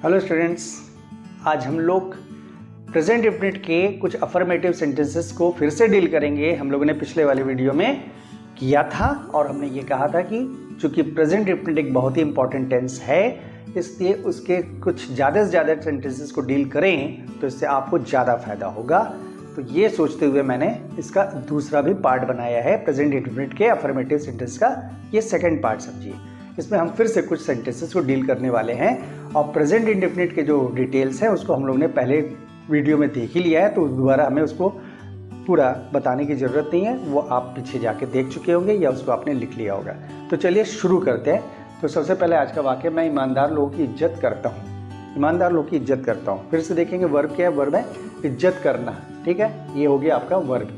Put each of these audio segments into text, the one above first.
Hello students, आज हम लोग प्रेजेंट इंडेफिनिट के कुछ अफर्मेटिव सेंटेंसेस को फिर से डील करेंगे। हम लोगों ने पिछले वाले वीडियो में किया था और हमने ये कहा था कि चूंकि प्रेजेंट इंडेफिनिट एक बहुत ही इंपॉर्टेंट टेंस है, इसलिए उसके कुछ ज़्यादा से ज़्यादा सेंटेंसेस को डील करें तो इससे आपको ज़्यादा फायदा होगा। तो ये सोचते हुए मैंने इसका दूसरा भी पार्ट बनाया है, प्रेजेंट इंडेफिनिट के अफर्मेटिव सेंटेंस का ये सेकेंड पार्ट समझिए। इसमें हम फिर से कुछ सेंटेंसेस को डील करने वाले हैं और प्रेजेंट इंडेफिनिट के जो डिटेल्स हैं उसको हम लोग ने पहले वीडियो में देख ही लिया है, तो दोबारा हमें उसको पूरा बताने की ज़रूरत नहीं है। वो आप पीछे जाके देख चुके होंगे या उसको आपने लिख लिया होगा। तो चलिए शुरू करते हैं। तो सबसे पहले आज का वाक्य, मैं ईमानदार लोगों की इज्जत करता हूँ। ईमानदार लोगों की इज्जत करता हूँ। फिर से देखेंगे वर्ब क्या है, वर्ब है इज्जत करना। ठीक है, ये हो गया आपका वर्ब।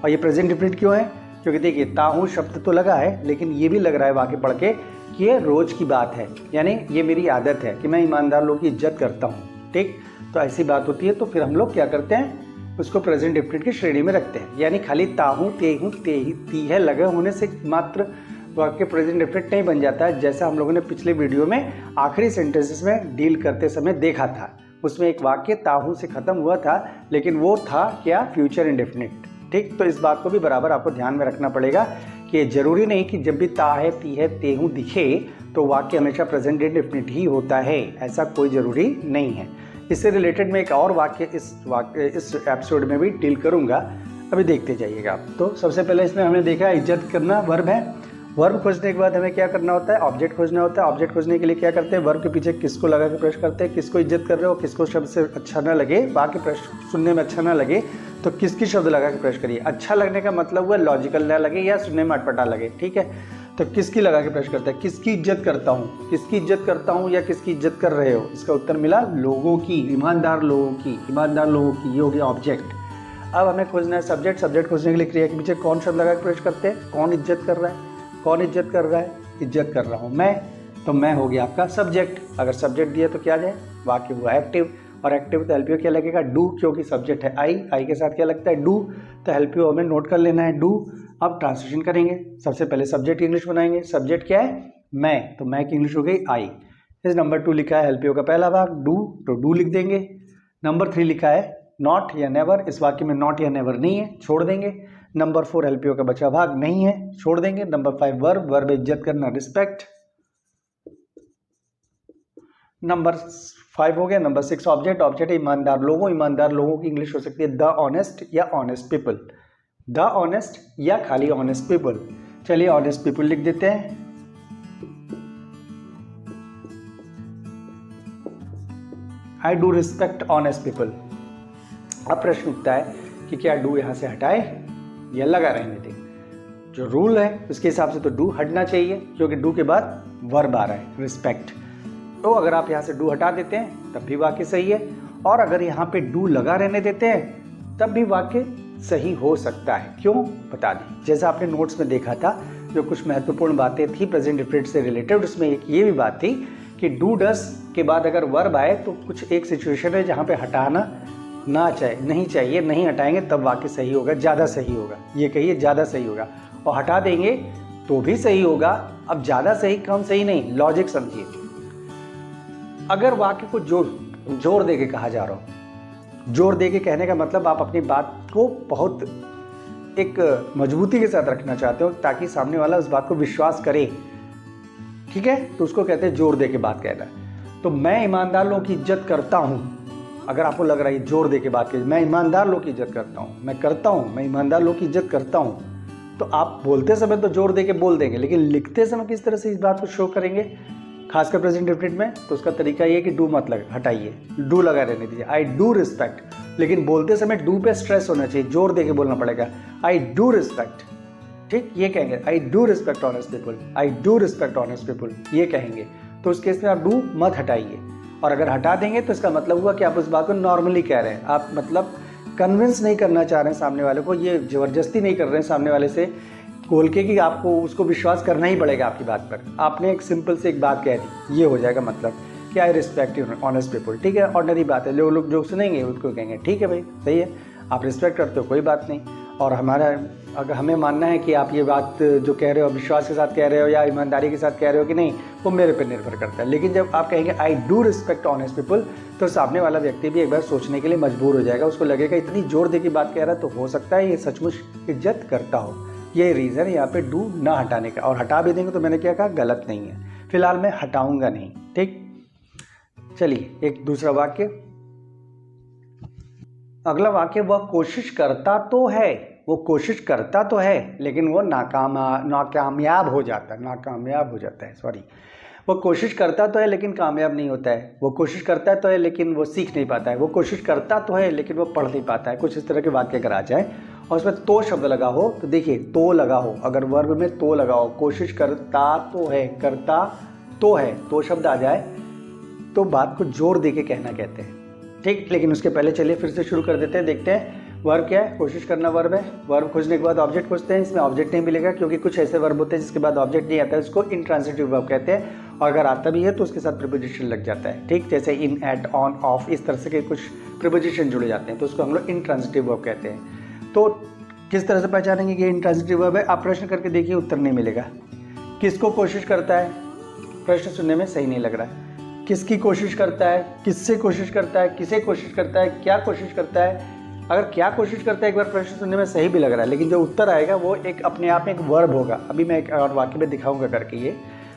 और ये प्रेजेंट इंडेफिनिट क्यों है? क्योंकि देखिए ताहू शब्द तो लगा है, लेकिन ये भी लग रहा है वाक्य पढ़ के कि ये रोज़ की बात है, यानी ये मेरी आदत है कि मैं ईमानदार लोगों की इज्जत करता हूँ। ठीक, तो ऐसी बात होती है तो फिर हम लोग क्या करते हैं, उसको प्रेजेंट इंडेफिनिट की श्रेणी में रखते हैं। यानी खाली ताहू तेहू तेही ती है लगे होने से मात्र वाक्य प्रेजेंट इंडेफिनिट नहीं बन जाता है। जैसा हम लोगों ने पिछले वीडियो में आखिरी सेंटेंसेस में डील करते समय देखा था, उसमें एक वाक्य ताहू से ख़त्म हुआ था, लेकिन वो था क्या, फ्यूचर इंडेफिनिट। ठीक, तो इस बात को भी बराबर आपको ध्यान में रखना पड़ेगा कि जरूरी नहीं कि जब भी ता है ती है तेहू दिखे तो वाक्य हमेशा प्रेजेंट इंडेफिनिट ही होता है, ऐसा कोई ज़रूरी नहीं है। इससे रिलेटेड मैं एक और वाक्य इस एपिसोड में भी डील करूंगा, अभी देखते जाइएगा आप। तो सबसे पहले इसमें हमने देखा इज्जत करना वर्ब है। वर्ब खोजने के बाद हमें क्या करना होता है, ऑब्जेक्ट खोजना होता है। ऑब्जेक्ट खोजने के लिए क्या करते हैं, वर्ब के पीछे किसको लगा के प्रश्न करते हैं, किसको इज्जत कर रहे हो, किसको शब्द से अच्छा ना लगे, वाक्य प्रश्न सुनने में अच्छा ना लगे तो किसकी शब्द लगा के प्रश्न करिए। अच्छा लगने का मतलब हुआ लॉजिकल ना लगे या सुनने में अटपटा लगे। ठीक है, तो किसकी लगा के प्रश्न करते हैं, किसकी इज्जत करता हूँ, किसकी इज्जत करता हूँ या किसकी इज्जत कर रहे हो। इसका उत्तर मिला लोगों की, ईमानदार लोगों की, ईमानदार लोगों की। ये हो गया ऑब्जेक्ट। अब हमें खोजना है सब्जेक्ट। सब्जेक्ट खोजने के लिए क्रिया के पीछे कौन शब्द लगा के प्रश्न करते हैं, कौन इज्जत कर रहा है, कौन इज्जत कर रहा है, इज्जत कर रहा हूँ मैं, तो मैं हो गया आपका सब्जेक्ट। अगर सब्जेक्ट दिया तो क्या जाए, वाक्य हुआ एक्टिव, और एक्टिव तो हेल्प यू क्या लगेगा, डू, क्योंकि सब्जेक्ट है आई के साथ क्या लगता है डू, तो हेल्प यू हमें नोट कर लेना है डू। अब ट्रांसलेशन करेंगे। सबसे पहले सब्जेक्ट इंग्लिश बनाएंगे। सब्जेक्ट क्या है, मैं, तो मैं की इंग्लिश हो गई आई। इस नंबर 2 लिखा है हेल्प यू का पहला भाग डू, तो डू लिख देंगे। नंबर 3 लिखा है नॉट या नेवर, इस वाक्य में नॉट या नेवर नहीं है, छोड़ देंगे। नंबर 4 हेल्प यू का बचा भाग नहीं है, छोड़ देंगे। नंबर 5 वर्ब, वर्ब इज्जत करना रिस्पेक्ट। नंबर 5 हो गया। नंबर 6 ऑब्जेक्ट, ऑब्जेक्ट है ईमानदार लोगों। ईमानदार लोगों की इंग्लिश हो सकती है द ऑनेस्ट या ऑनेस्ट पीपल, द ऑनेस्ट या खाली ऑनेस्ट पीपल। चलिए ऑनेस्ट पीपल लिख देते हैं। I do respect honest people. अब प्रश्न उठता है कि क्या डू यहां से हटाए या लगा रहने दें। जो रूल है उसके हिसाब से तो डू हटना चाहिए, क्योंकि डू के बाद वर्ब आ रहा है रिस्पेक्ट। तो अगर आप यहाँ से डू हटा देते हैं तब भी वाक्य सही है, और अगर यहाँ पे डू लगा रहने देते हैं तब भी वाक्य सही हो सकता है। क्यों, बता दें। जैसा आपने नोट्स में देखा था, जो कुछ महत्वपूर्ण बातें थी प्रेजेंट इंडेफिनिट से रिलेटेड, उसमें एक ये भी बात थी कि डू डस के बाद अगर वर्ब आए तो कुछ एक सिचुएशन है जहाँ पे हटाना नहीं चाहिए, नहीं हटाएंगे तब वाक्य सही होगा, ज़्यादा सही होगा। ये कहिए ज़्यादा सही होगा, और हटा देंगे तो भी सही होगा। अब ज़्यादा सही कम सही नहीं, लॉजिक समझिए। अगर वाक्य को जोर दे के कहा जा रहा हो, जोर दे के कहने का मतलब आप अपनी बात को बहुत एक मजबूती के साथ रखना चाहते हो ताकि सामने वाला उस बात को विश्वास करे। ठीक है, तो उसको कहते हैं जोर दे के बात कहना। तो मैं ईमानदार लोगों की इज्जत करता हूँ, अगर आपको लग रहा है जोर दे के बात करिए, मैं ईमानदार लोगों की इज्जत करता हूँ, मैं करता हूँ, मैं ईमानदार लोगों की इज्जत करता हूँ, तो आप बोलते समय तो जोर दे के बोल देंगे, लेकिन लिखते समय किस तरह से इस बात को शो करेंगे, खासकर प्रेजेंट इंडेफिनिट में, तो उसका तरीका ये कि डू मत हटाइए, डू लगा रहने दीजिए। आई डू रिस्पेक्ट, लेकिन बोलते समय डू पे स्ट्रेस होना चाहिए, जोर दे के बोलना पड़ेगा। आई डू रिस्पेक्ट, ठीक, ये कहेंगे I do respect honest people, I do respect honest people, ये कहेंगे। तो उस केस में आप डू मत हटाइए, और अगर हटा देंगे तो इसका मतलब हुआ कि आप उस बात को नॉर्मली कह रहे हैं, आप मतलब कन्विंस नहीं करना चाह रहे हैं सामने वाले को, ये ज़बरदस्ती नहीं कर रहे हैं सामने वाले से खोल के कि आपको उसको विश्वास करना ही पड़ेगा आपकी बात पर। आपने एक सिंपल से एक बात कह दी, ये हो जाएगा मतलब कि आई रिस्पेक्ट ऑनेस्ट पीपल। ठीक है, ऑर्डिनरी बात है, लोग जो सुनेंगे उनको कहेंगे ठीक है भाई सही है, आप रिस्पेक्ट करते हो कोई बात नहीं। और हमारा अगर हमें मानना है कि आप ये बात जो कह रहे हो विश्वास के साथ कह रहे हो या ईमानदारी के साथ कह रहे हो कि नहीं, वो मेरे पे निर्भर करता है। लेकिन जब आप कहेंगे I do respect honest people, तो सामने वाला व्यक्ति भी एक बार सोचने के लिए मजबूर हो जाएगा। उसको लगेगा इतनी जोर दे की बात कह रहा है तो हो सकता है ये सचमुच इज्जत करता हो। ये रीज़न यहाँ पे डू ना हटाने का, और हटा भी देंगे तो मैंने क्या कहा, गलत नहीं है। फिलहाल मैं हटाऊंगा नहीं। ठीक, चलिए एक दूसरा वाक्य। अगला वाक्य, वह कोशिश करता तो है, वो कोशिश करता तो है लेकिन वो नाकामयाब हो जाता है, सॉरी। वो कोशिश करता तो है लेकिन कामयाब नहीं होता है। वो कोशिश करता तो है लेकिन वो सीख नहीं पाता है। वो कोशिश करता तो है लेकिन वो पढ़ नहीं पाता है। कुछ इस तरह के वाक्य अगर आ जाए और उसमें तो शब्द लगा हो, तो देखिए तो लगा हो, अगर वर्ब में तो लगा हो, कोशिश करता तो है, करता तो है, तो शब्द आ जाए तो बात को जोर दे के कहना कहते हैं। ठीक, लेकिन उसके पहले चलिए फिर से शुरू कर देते हैं। देखते हैं वर्ब क्या है। कोशिश करना वर्ब है। वर्ब खोजने के बाद ऑब्जेक्ट खोजते हैं। इसमें ऑब्जेक्ट नहीं मिलेगा क्योंकि कुछ ऐसे वर्ब होते हैं जिसके बाद ऑब्जेक्ट नहीं आता है, उसको इंट्रांसिटिव वर्ब कहते हैं। और अगर आता भी है तो उसके साथ प्रीपोजिशन लग जाता है। ठीक, जैसे इन, एट, ऑन, ऑफ, इस तरह से के कुछ प्रीपोजिशन जुड़े जाते हैं तो उसको हम लोग इंट्रांसिटिव वर्ब कहते हैं। तो किस तरह से पहचानेंगे कि इंट्रांसिटिव वर्ब है? आप प्रश्न करके देखिए, उत्तर नहीं मिलेगा। किसको कोशिश करता है? प्रश्न सुनने में सही नहीं लग रहा है। किसकी कोशिश करता है? किससे कोशिश करता है? किसे कोशिश करता है? क्या कोशिश करता है? अगर क्या कोशिश करता है एक बार प्रश्न सुनने में सही भी लग रहा है, लेकिन जो उत्तर आएगा वो एक अपने आप में एक वर्ब होगा। अभी मैं एक और वाक्य में दिखाऊंगा करके ये।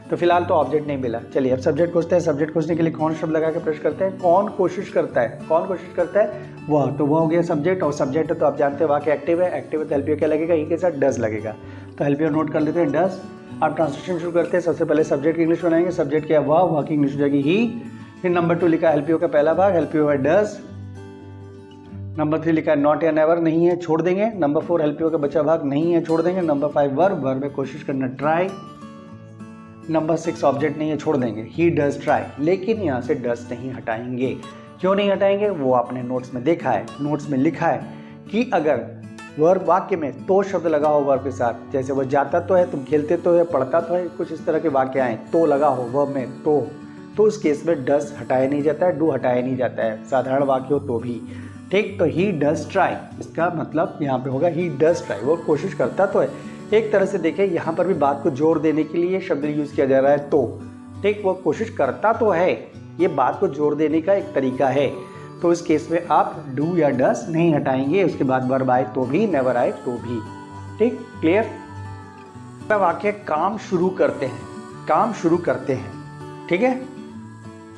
तो फिलहाल तो ऑब्जेक्ट नहीं मिला। चलिए अब सब्जेक्ट खोजते हैं। सब्जेक्ट खोजने के लिए कौन शब्द लगा के प्रश्न करते हैं? कौन कोशिश करता है? कौन कोशिश करता है? वह। तो वह हो गया सब्जेक्ट, और सब्जेक्ट है तो आप जानते हैं वाक्य एक्टिव है। एक्टिव है तो हेल्प यू क्या लगेगा? ई के साथ डज लगेगा। तो हेल्प यू नोट कर लेते हैं, डज। आप ट्रांसलेशन शुरू करते हैं। सबसे पहले सब्जेक्ट की इंग्लिश बनाएंगे। सब्जेक्ट क्या है? वह की इंग्लिश हो जाएगी ही। फिर नंबर 2 लिखा हेल्प यू का पहला भाग, हेल्प यू है डज। नंबर 3 लिखा है नॉट या नेवर, नहीं है, छोड़ देंगे। नंबर 4 हेल्प यू का बचा भाग, नहीं है, छोड़ देंगे। नंबर 5 वर्ब, वर्ब में कोशिश करना, ट्राई। नंबर 6 ऑब्जेक्ट नहीं है, छोड़ देंगे, ही डज ट्राई। लेकिन यहाँ से डज नहीं हटाएंगे। क्यों नहीं हटाएंगे? वो आपने नोट्स में देखा है, नोट्स में लिखा है कि अगर वर्ब वाक्य में तो शब्द लगा हो वर्ब के साथ, जैसे वो जाता तो है, तुम खेलते तो है, पढ़ता तो है, कुछ इस तरह के वाक्य आए, तो लगा हो वर्ब में तो उस केस में डज हटाया नहीं जाता है, डू हटाया नहीं जाता है, साधारण वाक्य हो तो भी। ठीक, तो ही डज ट्राई, इसका मतलब यहाँ पे होगा ही डज ट्राई, वो कोशिश करता तो है। एक तरह से देखें यहाँ पर भी बात को जोर देने के लिए शब्द यूज किया जा रहा है तो। ठीक, वो कोशिश करता तो है, ये बात को जोर देने का एक तरीका है। तो इस केस में आप डू या डज नहीं हटाएंगे। उसके बाद वर्ब आए तो भी, नेवर आए तो भी। ठीक, क्लियर? वाक्य काम शुरू करते हैं, काम शुरू करते हैं। ठीक है,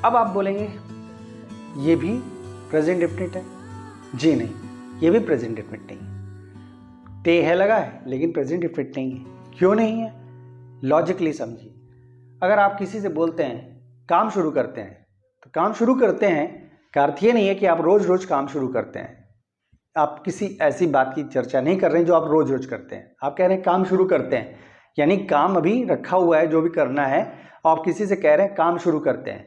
अब आप बोलेंगे ये भी प्रेजेंट डेफिनिट है। जी नहीं, ये भी प्रेजेंट डेफिनिट नहीं है। ते है लगा है लेकिन प्रेजेंट डेफिनिट नहीं है। क्यों नहीं है? लॉजिकली समझिए। अगर आप किसी से बोलते हैं काम शुरू करते हैं, तो काम शुरू करते हैं का अर्थ ये नहीं है कि आप रोज रोज काम शुरू करते हैं। आप किसी ऐसी बात की चर्चा नहीं कर रहे हैं जो आप रोज रोज करते हैं। आप कह रहे हैं काम शुरू करते हैं, यानी काम अभी रखा हुआ है जो भी करना है, आप किसी से कह रहे हैं काम शुरू करते हैं।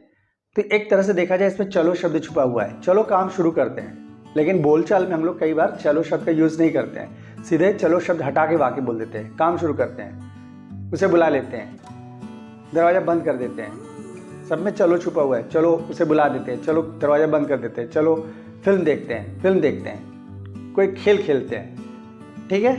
तो एक तरह से देखा जाए इसमें चलो शब्द छुपा हुआ है। चलो काम शुरू करते हैं, लेकिन बोलचाल में हम लोग कई बार चलो शब्द का यूज नहीं करते हैं, सीधे चलो शब्द हटा के वाक्य बोल देते हैं। काम शुरू करते हैं, उसे बुला लेते हैं, दरवाजा बंद कर देते हैं, सब में चलो छुपा हुआ है। चलो उसे बुला देते हैं, चलो दरवाजा बंद कर देते हैं, चलो फिल्म देखते हैं, कोई खेल खेलते हैं। ठीक है,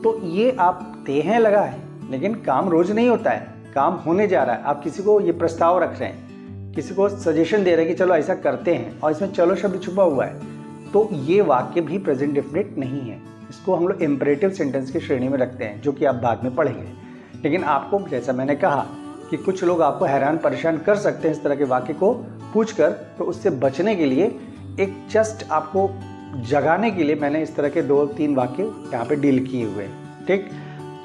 तो ये आप ते हैं लगा है, लेकिन काम रोज नहीं होता है, काम होने जा रहा है। आप किसी को ये प्रस्ताव रख रहे हैं, किसी को सजेशन दे रहे हैं कि चलो ऐसा करते हैं, और इसमें चलो शब्द छुपा हुआ है, तो ये वाक्य भी प्रेजेंट डेफिनिट नहीं है। इसको हम लोग इम्परेटिव सेंटेंस की श्रेणी में रखते हैं, जो कि आप बाद में पढ़ेंगे। लेकिन आपको, जैसा मैंने कहा कि कुछ लोग आपको हैरान परेशान कर सकते हैं इस तरह के वाक्य को पूछकर, तो उससे बचने के लिए एक जस्ट आपको जगाने के लिए मैंने इस तरह के 2-3 वाक्य यहाँ पे डील किए हुए हैं। ठीक,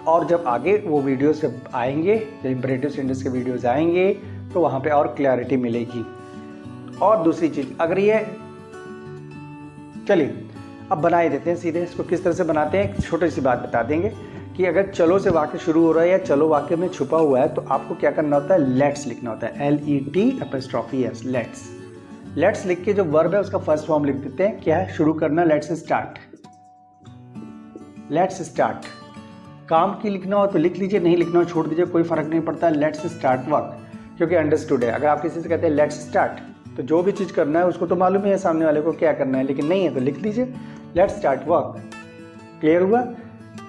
और जब आगे वो वीडियो से आएंगे, जब इम्परेटिव सेंटेंस के वीडियोज आएंगे, तो वहाँ पे और क्लैरिटी मिलेगी। और दूसरी चीज़, अगर ये, चलिए अब बना ही देते हैं सीधे। इसको किस तरह से बनाते हैं, एक छोटी सी बात बता देंगे कि अगर चलो से वाक्य शुरू हो रहा है या चलो वाक्य में छुपा हुआ है, तो आपको क्या करना होता है? लेट्स लिखना होता है, LET', लेट्स। लेट्स लिख के जो वर्ब है उसका फर्स्ट फॉर्म लिख देते हैं। क्या है? शुरू करना, लेट्स स्टार्ट। Let's start. काम की लिखना हो तो लिख लीजिए, नहीं लिखना हो छोड़ दीजिए, कोई फर्क नहीं पड़ता। लेट्स स्टार्ट वर्क, क्योंकि अंडरस्टूड है। अगर आप किसी से कहते हैं लेट्स स्टार्ट, तो जो भी चीज़ करना है उसको तो मालूम ही है सामने वाले को क्या करना है, लेकिन नहीं है तो लिख दीजिए लेट्स स्टार्ट वर्क। क्लियर हुआ?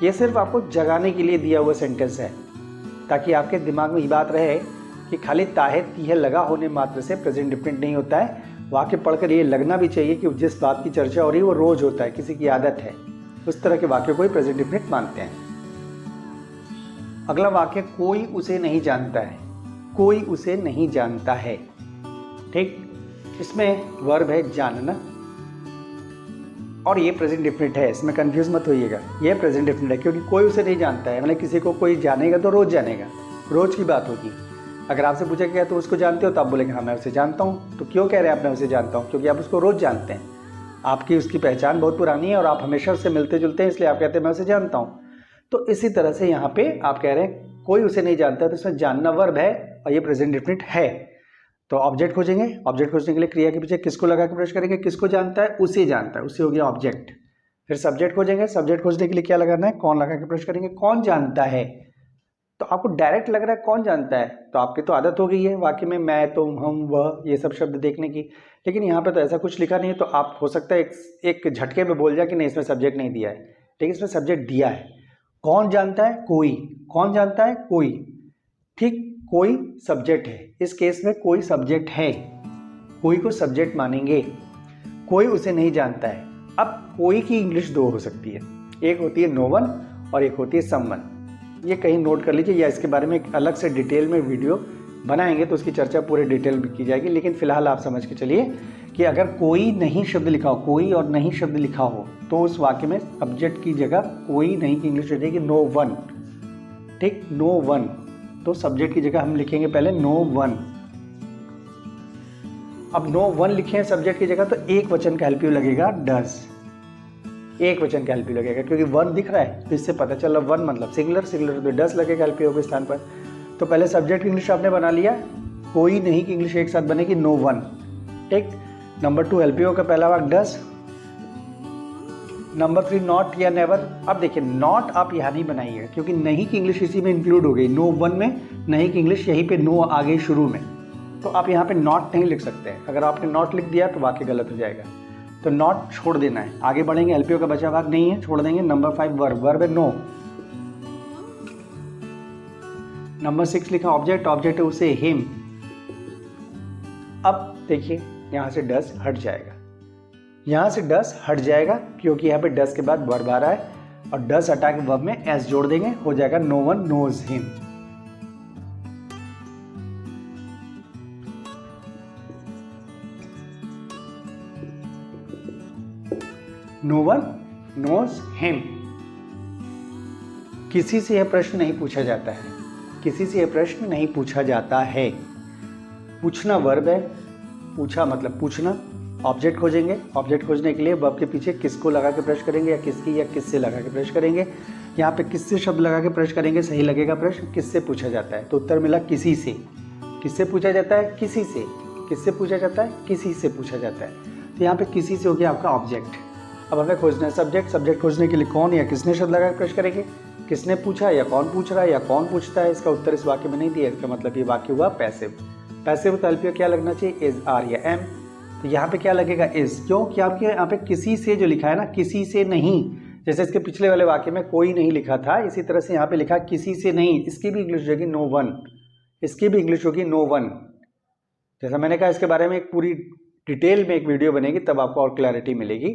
ये सिर्फ आपको जगाने के लिए दिया हुआ सेंटेंस है, ताकि आपके दिमाग में ये बात रहे कि खाली ताहे तीहे लगा होने मात्र से प्रेजेंट डिफिनिट नहीं होता है। वाक्य पढ़कर ये लगना भी चाहिए कि जिस बात की चर्चा हो रही है वो रोज होता है, किसी की आदत है, उस तरह के वाक्य को ही प्रेजेंट डिफिनिट मानते हैं। अगला वाक्य, कोई उसे नहीं जानता है। कोई उसे नहीं जानता है, ठीक। इसमें वर्ब है जानना और ये प्रेजेंट डिफिनिट है, इसमें कंफ्यूज मत होइएगा। ये प्रेजेंट डिफिनिट है क्योंकि कोई उसे नहीं जानता है, मतलब किसी को कोई जानेगा तो रोज जानेगा, रोज की बात होगी। अगर आपसे पूछा गया तो उसको जानते हो तो आप बोलेंगे हाँ मैं उसे जानता हूँ। तो क्यों कह रहे हैं आप मैं उसे जानता हूँ? क्योंकि आप उसको रोज जानते हैं, आपकी उसकी पहचान बहुत पुरानी है और आप हमेशा उससे मिलते जुलते हैं, इसलिए आप कहते हैं मैं उसे जानता हूँ। तो इसी तरह से यहाँ पे आप कह रहे हैं कोई उसे नहीं जानता, तो इसमें जानना वर्ब है और ये प्रेजेंट डिफिनिट है। तो ऑब्जेक्ट खोजेंगे, ऑब्जेक्ट खोजने के लिए क्रिया के पीछे किसको लगा के प्रश्न करेंगे? किसको जानता है? उसे जानता है, उसे हो गया ऑब्जेक्ट। फिर सब्जेक्ट खोजेंगे, सब्जेक्ट खोजने के लिए क्या लगाना है? कौन लगा के प्रश्न करेंगे, कौन जानता है। तो आपको डायरेक्ट लग रहा है कौन जानता है, तो आपकी तो आदत हो गई है वाक्य में मैं, तुम, हम, वह, ये सब शब्द देखने की, लेकिन यहाँ पे तो ऐसा कुछ लिखा नहीं है। तो आप हो सकता है एक झटके में बोल जाए कि नहीं इसमें सब्जेक्ट नहीं दिया है, लेकिन इसमें सब्जेक्ट दिया है। कौन जानता है? कोई। कौन जानता है? कोई, ठीक। कोई सब्जेक्ट है, इस केस में कोई सब्जेक्ट है, कोई को सब्जेक्ट मानेंगे। कोई उसे नहीं जानता है। अब कोई की इंग्लिश दो हो सकती है, एक होती है नो वन और एक होती है समवन। ये कहीं नोट कर लीजिए, या इसके बारे में एक अलग से डिटेल में वीडियो बनाएंगे तो उसकी चर्चा पूरे डिटेल में की जाएगी। लेकिन फिलहाल आप समझ के चलिए कि अगर कोई नहीं शब्द लिखा हो, कोई और नहीं शब्द लिखा हो, तो उस वाक्य में सब्जेक्ट की जगह कोई नहीं की इंग्लिश हो जाएगी नो वन, ठीक। नो वन, तो सब्जेक्ट की जगह हम लिखेंगे पहले नो वन। अब नो वन लिखे हैं सब्जेक्ट की जगह, तो एक वचन का हेल्प यू लगेगा डज। एक वचन का हेल्प यू लगेगा क्योंकि वन दिख रहा है, तो इससे पता चला वन मतलब सिंगुलर, सिंगुलर तो डज लगेगा हेल्प यू के स्थान पर। तो पहले सब्जेक्ट की इंग्लिश आपने बना लिया, कोई नहीं की इंग्लिश एक साथ बनेगी नो वन, ठीक। नंबर 2 हेल्प यू का पहला वाक्य डज। नंबर 3 नॉट या नेवर। अब देखिए नॉट आप यहाँ नहीं बनाइएगा क्योंकि नहीं की इंग्लिश इसी में इंक्लूड हो गई। नो वन में नहीं की इंग्लिश यहीं पे नो आ गई शुरू में, तो आप यहाँ पे नॉट नहीं लिख सकते हैं। अगर आपने नॉट लिख दिया तो वाक्य गलत हो जाएगा, तो नॉट छोड़ देना है। आगे बढ़ेंगे, एलपीओ का बचा भाग नहीं है, छोड़ देंगे। नंबर 5 वर्ब, वर्ब है नो। नंबर 6 लिखा ऑब्जेक्ट, ऑब्जेक्ट है उसे हिम। अब देखिए यहाँ से डस हट जाएगा, यहाँ से डस हट जाएगा क्योंकि यहाँ पे डस के बाद वर्ब आ रहा है और डस हटा के वर्ब में एस जोड़ देंगे, हो जाएगा no one knows him. No one knows him. किसी से यह प्रश्न नहीं पूछा जाता है, किसी से यह प्रश्न नहीं पूछा जाता है। पूछना वर्ब है, पूछा मतलब पूछना। ऑब्जेक्ट खोजेंगे, ऑब्जेक्ट खोजने के लिए वर्ब के पीछे किसको लगा के प्रश्न करेंगे या किसकी या किससे लगा के प्रश्न करेंगे। यहाँ पे किससे शब्द लगा के प्रश्न करेंगे, सही लगेगा प्रश्न। किससे पूछा जाता है, तो उत्तर मिला किसी से। किससे पूछा जाता है, किसी से। किससे पूछा जाता है, किसी से पूछा जाता है। तो यहाँ पे किसी से हो गया आपका ऑब्जेक्ट। अब हमें खोजना है सब्जेक्ट। सब्जेक्ट खोजने के लिए कौन या किसने शब्द लगा के प्रश्न करेंगे। किसने पूछा या कौन पूछ रहा है या कौन पूछता है, इसका उत्तर इस वाक्य में नहीं दिया। इसका मतलब ये वाक्य हुआ पैसिव। पैसिव तो एलपीओ क्या लगना चाहिए, इज, आर या एम। तो यहाँ पे क्या लगेगा, इज। क्यों, क्या आपके यहाँ पे किसी से जो लिखा है ना, किसी से नहीं। जैसे इसके पिछले वाले वाक्य में कोई नहीं लिखा था, इसी तरह से यहाँ पे लिखा किसी से नहीं। इसकी भी इंग्लिश होगी नो वन, इसकी भी इंग्लिश होगी नो वन। जैसा मैंने कहा इसके बारे में एक पूरी डिटेल में एक वीडियो बनेगी, तब आपको और क्लैरिटी मिलेगी।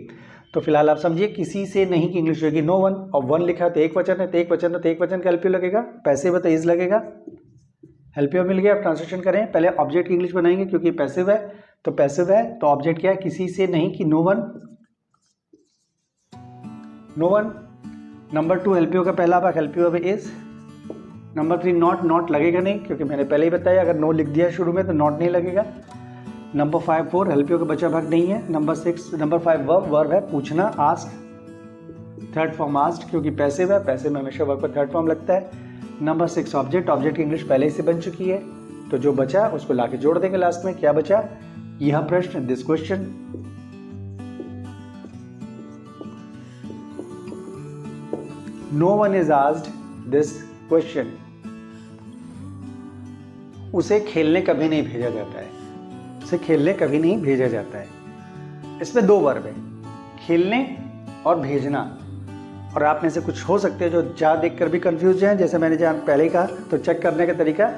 तो फिलहाल आप समझिए किसी से नहीं की इंग्लिश होगी नो वन। और वन लिखा तो एक वचन है, तो एक वचन है तो एक वचन का एलपीओ लगेगा। पैसिव है तो इज लगेगा। एलपीओ मिल गया। अब ट्रांसलेशन करें, पहले ऑब्जेक्ट की इंग्लिश बनाएंगे क्योंकि पैसिव है, तो पैसिव है तो ऑब्जेक्ट क्या है, किसी से नहीं की no one, no one. Number 2 LPO का पहला भाग एलपीओ में इज। नंबर 3 नॉट, नॉट लगेगा नहीं क्योंकि मैंने पहले ही बताया अगर नो लिख दिया शुरू में तो नॉट नहीं लगेगा। नंबर 5 4 एलपीओ का बचा भाग नहीं है। नंबर 5 वर्ब, वर्ब है पूछना, आस्क। थर्ड फॉर्म आस्क्ड क्योंकि पैसिव है, पैसिव में हमेशा वर्ब का थर्ड फॉर्म लगता है। नंबर 6 ऑब्जेक्ट, ऑब्जेक्ट की इंग्लिश पहले ही से बन चुकी है, तो जो बचा उसको लाके जोड़ देंगे लास्ट में। क्या बचा, यह प्रश्न, this question. No one is asked this question. उसे खेलने कभी नहीं भेजा जाता है, उसे खेलने कभी नहीं भेजा जाता है। इसमें 2 वर्ब है, खेलने और भेजना। और आप में से कुछ हो सकते हैं जो जा देख कर भी कंफ्यूज हैं, जैसे मैंने जहाँ पहले ही कहा। तो चेक करने का तरीका,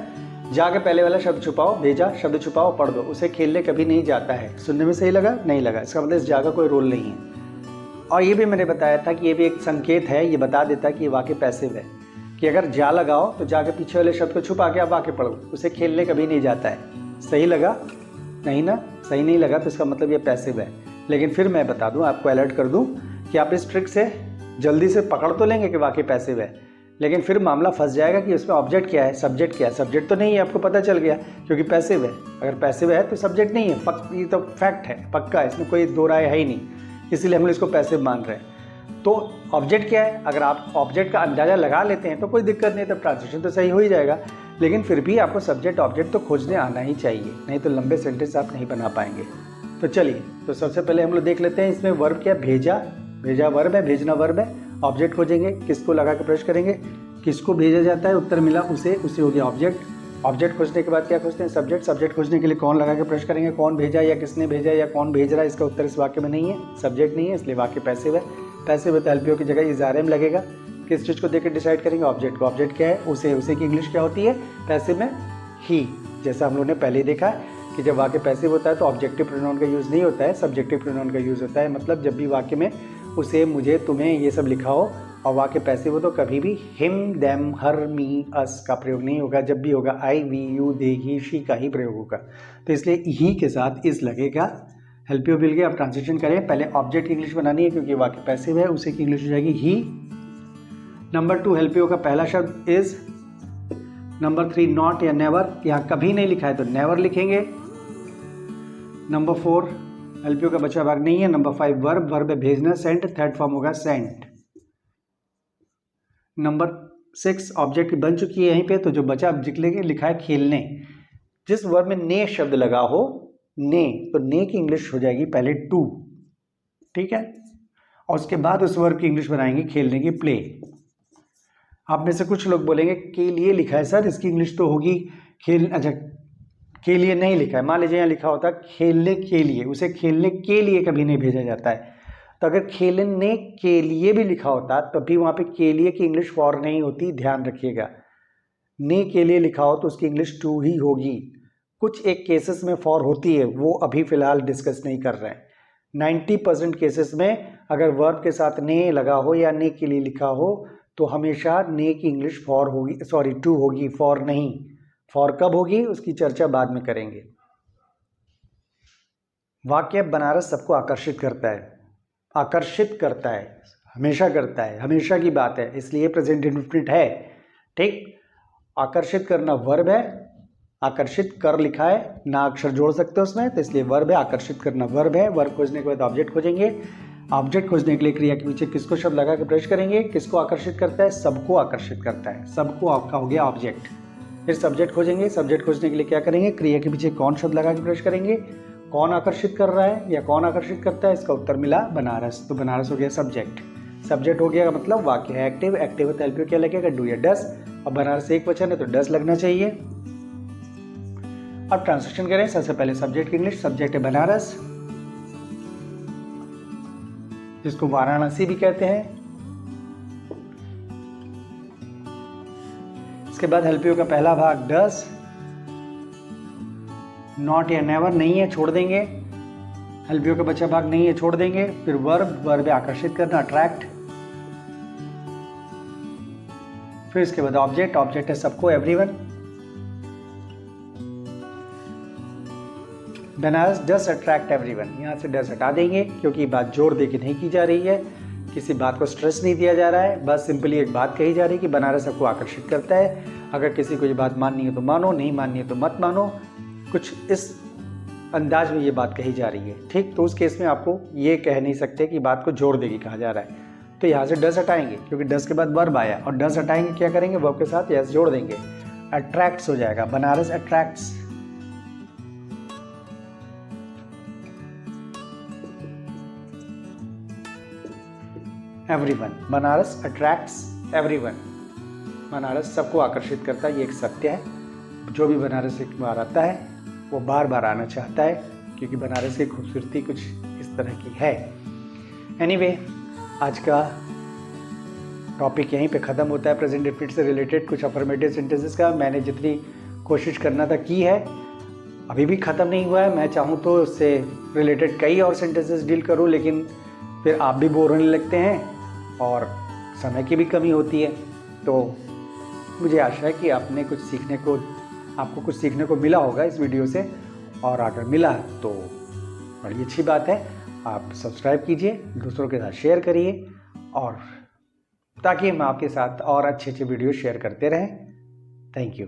जा के पहले वाला शब्द छुपाओ, भेजा शब्द छुपाओ, पढ़ दो, उसे खेलने कभी नहीं जाता है। सुनने में सही लगा? नहीं लगा, इसका मतलब इस जा का कोई रोल नहीं है। और ये भी मैंने बताया था कि ये भी एक संकेत है, ये बता देता है कि ये वाक्य पैसिव है, कि अगर जा लगाओ तो जा के पीछे वाले शब्द को छुपा के आप वाक्य पढ़ो, उसे खेलने कभी नहीं जाता है। सही लगा? नहीं ना? सही नहीं लगा तो इसका मतलब ये पैसिव है। लेकिन फिर मैं बता दूं, आपको अलर्ट कर दूं कि आप इस ट्रिक से जल्दी से पकड़ तो लेंगे कि वाक्य पैसिव है, लेकिन फिर मामला फंस जाएगा कि उसमें ऑब्जेक्ट क्या है, सब्जेक्ट क्या है। सब्जेक्ट तो नहीं है, आपको पता चल गया, क्योंकि पैसिव है। अगर पैसिव है तो सब्जेक्ट नहीं है, ये तो फैक्ट है, पक्का है, इसमें कोई दो राय है ही नहीं, इसीलिए हम लोग इसको पैसिव मान रहे हैं। तो ऑब्जेक्ट क्या है, अगर आप ऑब्जेक्ट का अंदाज़ा लगा लेते हैं तो कोई दिक्कत नहीं, तो ट्रांसलेशन तो सही हो ही जाएगा। लेकिन फिर भी आपको सब्जेक्ट ऑब्जेक्ट तो खोजने आना ही चाहिए, नहीं तो लंबे सेंटेंस आप नहीं बना पाएंगे। तो चलिए, तो सबसे पहले हम लोग देख लेते हैं इसमें वर्ब क्या है। भेजा, भेजा वर्ब है, भेजना वर्ब है। ऑब्जेक्ट खोजेंगे, किसको लगा के प्रश्न करेंगे, किसको भेजा जाता है, उत्तर मिला उसे, उसे हो गया ऑब्जेक्ट। ऑब्जेक्ट खोजने के बाद क्या खोजते हैं, सब्जेक्ट। सब्जेक्ट खोजने के लिए कौन लगा के प्रश्न करेंगे, कौन भेजा या किसने भेजा या कौन भेज रहा है, इसका उत्तर इस वाक्य में नहीं है, सब्जेक्ट नहीं है, इसलिए वाक्य पैसिव है। पैसिव है तो एलपीओ की जगह इज आर एम लगेगा। किस चीज़ को देकर डिसाइड करेंगे, ऑब्जेक्ट को। ऑब्जेक्ट क्या है, उसे। उसे की इंग्लिश क्या होती है पैसिव में, ही। जैसा हम लोगों ने पहले देखा है कि जब वाक्य पैसिव होता है तो ऑब्जेक्टिव प्रोनाउन का यूज़ नहीं होता है, सब्जेक्टिव प्रोनाउन का यूज़ होता है। मतलब जब भी वाक्य में उसे, मुझे, तुम्हें ये सब लिखा हो और वाक्य पैसिव हो तो कभी भी हिम, देम, हर, मी, अस का प्रयोग नहीं होगा। जब भी होगा I, we, you, they, he, she का ही प्रयोग होगा। तो इसलिए ही के साथ इस लगेगा। हेल्प यू मिल गया। अब ट्रांसलेशन करें। पहले ऑब्जेक्ट की इंग्लिश बनानी है क्योंकि वाक्य पैसिव है, उसी की इंग्लिश हो जाएगी ही। नंबर 2 हेल्प यू का पहला शब्द इज। नंबर 3 नॉट या नेवर, यहाँ कभी नहीं लिखा है तो नेवर लिखेंगे। नंबर 4 हेल्प यू का बचा भाग नहीं है। नंबर 5 वर्ब, वर्ब है भेजना, सेंट, थर्ड फॉर्म होगा सेंट। नंबर 6 ऑब्जेक्ट बन चुकी है यहीं पे, तो जो बचा ऑब्जेक्ट लेंगे, लिखा है खेलने। जिस वर्ब में ने शब्द लगा हो, ने, तो ने की इंग्लिश हो जाएगी पहले टू, ठीक है, और उसके बाद उस वर्ब की इंग्लिश बनाएंगे खेलने की, प्ले। आप में से कुछ लोग बोलेंगे के लिए लिखा है सर, इसकी इंग्लिश तो होगी खेल। अच्छा, के लिए नहीं लिखा है, मान लीजिए यहाँ लिखा होता खेलने के लिए, उसे खेलने के लिए कभी नहीं भेजा जाता है। तो अगर खेलने के लिए भी लिखा होता तभी तो वहाँ पे के लिए की इंग्लिश फॉर नहीं होती, ध्यान रखिएगा। ने के लिए लिखा हो तो उसकी इंग्लिश टू ही होगी। कुछ एक केसेस में फॉर होती है, वो अभी फिलहाल डिस्कस नहीं कर रहे हैं। 90% केसेस में अगर वर्ब के साथ ने लगा हो या ने के लिए लिखा हो तो हमेशा ने की इंग्लिश फॉर होगी, सॉरी टू होगी, फॉर नहीं। फॉर कब होगी उसकी चर्चा बाद में करेंगे। वाक्य बनारस सबको आकर्षित करता है, आकर्षित करता है, हमेशा करता है, हमेशा की बात है, इसलिए प्रेजेंट इंडेफिनिट है, ठीक। आकर्षित करना वर्ब है, आकर्षित कर लिखा है, ना अक्षर जोड़ सकते हो उसमें, तो इसलिए वर्ब है। आकर्षित करना वर्ब है। वर्ब खोजने के बाद ऑब्जेक्ट खोजेंगे। ऑब्जेक्ट खोजने के लिए क्रिया के पीछे किसको शब्द लगा के प्रश्न करेंगे, किसको आकर्षित करता है, सबको आकर्षित करता है, सबको आपका हो गया ऑब्जेक्ट। फिर सब्जेक्ट खोजेंगे। सब्जेक्ट खोजने के लिए क्या करेंगे, क्रिया के पीछे कौन शब्द लगा के प्रश्न करेंगे, कौन आकर्षित कर रहा है या कौन आकर्षित करता है, इसका उत्तर मिला बनारस, तो बनारस हो गया सब्जेक्ट। सब्जेक्ट हो गया मतलब वाक्य है एक्टिव, एक्टिव है तो एलपीओ क्या लगेगा, डू या डस। अब बनारस एक वचन है तो डस लगना चाहिए। अब ट्रांसलेशन करें। सबसे पहले सब्जेक्ट की इंग्लिश, सब्जेक्ट है बनारस, जिसको वाराणसी भी कहते हैं। इसके बाद हेल्प यू का पहला भाग डस, नॉट या नेवर नहीं है, छोड़ देंगे। हेल्प यू का बचा भाग नहीं है, छोड़ देंगे। फिर वर्ब, वर्ब है आकर्षित करना, अट्रैक्ट। फिर इसके बाद ऑब्जेक्ट, ऑब्जेक्ट है सबको, एवरीवन। बनारस डस अट्रैक्ट एवरीवन, यहाँ से डस हटा देंगे क्योंकि बात जोर दे के नहीं की जा रही है, किसी बात को स्ट्रेस नहीं दिया जा रहा है, बस सिंपली एक बात कही जा रही है कि बनारस सबको आकर्षित करता है। अगर किसी को ये बात माननी है तो मानो, नहीं माननी है तो मत मानो, कुछ इस अंदाज में ये बात कही जा रही है, ठीक। तो उस केस में आपको ये कह नहीं सकते कि बात को जोर देगी कहा जा रहा है, तो यहाँ से डस हटाएंगे क्योंकि डस के बाद वर्ब आया, और डस हटाएंगे क्या करेंगे, वर्ब के साथ यस जोड़ देंगे, अट्रैक्ट्स हो जाएगा, Banaras attracts. Everyone, Banaras attracts everyone, Banaras सबको आकर्षित करता है, ये एक सत्य है। जो भी बनारस एक बार आता है वो बार बार आना चाहता है क्योंकि बनारस की खूबसूरती कुछ इस तरह की है। एनीवे, आज का टॉपिक यहीं पे ख़त्म होता है प्रेजेंट डेफिनिट से रिलेटेड कुछ अफर्मेटिव सेंटेंसेस का। मैंने जितनी कोशिश करना था की है, अभी भी ख़त्म नहीं हुआ है। मैं चाहूँ तो उससे रिलेटेड कई और सेंटेंसेस डील करूँ, लेकिन फिर आप भी बोर होने लगते हैं और समय की भी कमी होती है। तो मुझे आशा है कि आपको कुछ सीखने को मिला होगा इस वीडियो से, और अगर मिला तो बड़ी अच्छी बात है। आप सब्सक्राइब कीजिए, दूसरों के साथ शेयर करिए, और ताकि हम आपके साथ और अच्छे वीडियो शेयर करते रहें। Thank you.